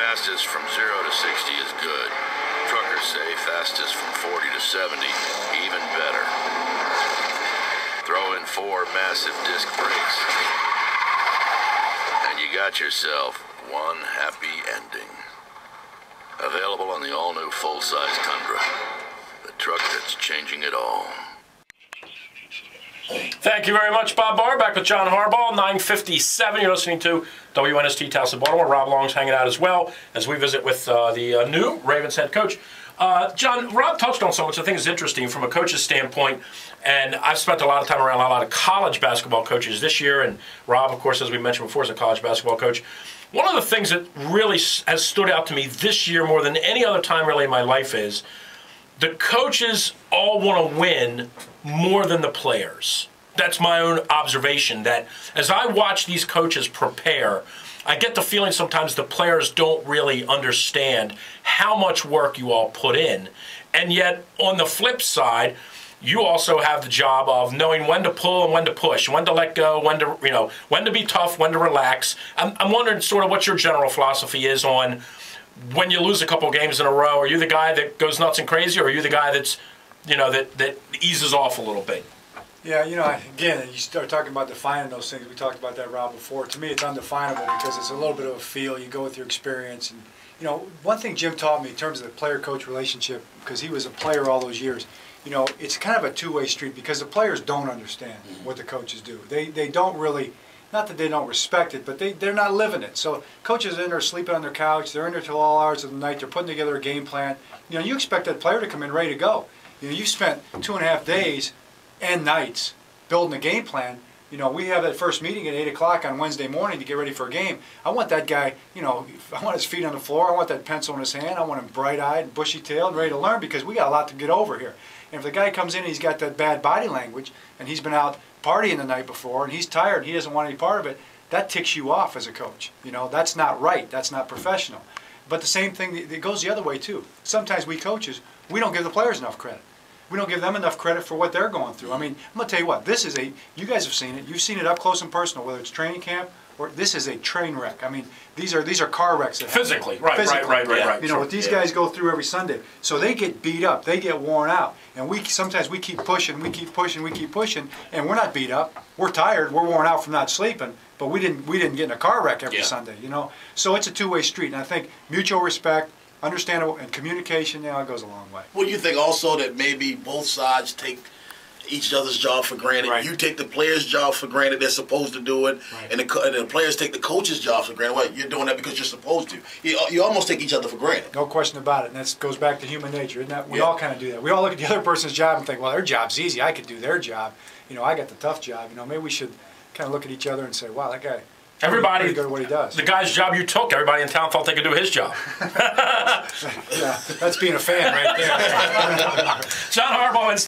Fastest from 0 to 60 is good. Truckers say fastest from 40 to 70, even better. Throw in 4 massive disc brakes, and you got yourself one happy ending. Available on the all-new full-size Tundra, the truck that's changing it all. Thank you very much, Bob Barr. Back with John Harbaugh, 9:57. You're listening to WNST Towson, Baltimore. Rob Long's hanging out as well as we visit with the new Ravens head coach. John, Rob touched on something which I think is interesting from a coach's standpoint, and I've spent a lot of time around a lot of college basketball coaches this year, and Rob, of course, as we mentioned before, is a college basketball coach. One of the things that really has stood out to me this year more than any other time really in my life is the coaches all want to win more than the players. That's my own observation, that as I watch these coaches prepare, I get the feeling sometimes the players don't really understand how much work you all put in. And yet, on the flip side, you also have the job of knowing when to pull and when to push, when to let go, when to be tough, when to relax. I'm wondering sort of what your general philosophy is on when you lose a couple games in a row. Are you the guy that goes nuts and crazy, or are you the guy that's, that eases off a little bit? Yeah, again, you start talking about defining those things. We talked about that, Rob, before. To me, it's undefinable because it's a little bit of a feel. You go with your experience. And, one thing Jim taught me in terms of the player-coach relationship, because he was a player all those years, it's kind of a two-way street because the players don't understand what the coaches do. They don't really, not that they don't respect it, but they're not living it. So coaches are in there sleeping on their couch. They're in there till all hours of the night. They're putting together a game plan. You expect that player to come in ready to go. You spent 2.5 days and nights building a game plan. We have that first meeting at 8 o'clock on Wednesday morning to get ready for a game. I want that guy, I want his feet on the floor. I want that pencil in his hand. I want him bright-eyed, bushy-tailed, ready to learn because we got a lot to get over here. And if the guy comes in and he's got that bad body language and he's been out partying the night before and he's tired and he doesn't want any part of it, that ticks you off as a coach. That's not right. That's not professional. But the same thing, it goes the other way too. Sometimes we coaches, we don't give the players enough credit. We don't give them enough credit for what they're going through. I mean, I'm going to tell you what, you guys have seen it. You've seen it up close and personal, whether it's training camp or this is a train wreck. I mean, these are car wrecks. Physically, right. What these guys go through every Sunday. So they get beat up, they get worn out. And sometimes we keep pushing, and we're not beat up. We're tired, we're worn out from not sleeping, but we didn't get in a car wreck every Sunday, So it's a two-way street, and I think mutual respect, understandable, and communication, it goes a long way. Well, you think also that maybe both sides take each other's job for granted. Right. You take the players' job for granted. They're supposed to do it. Right. And the players take the coach's job for granted. Well, you're doing that because you're supposed to. You almost take each other for granted. No question about it. And that goes back to human nature, isn't that? We all kind of do that. We all look at the other person's job and think, well, their job's easy. I could do their job. I got the tough job. Maybe we should kind of look at each other and say, wow, that guy, everybody, pretty good at what he does. The guy's job you took, everybody in town thought they could do his job. Yeah, that's being a fan right there. John Harbaugh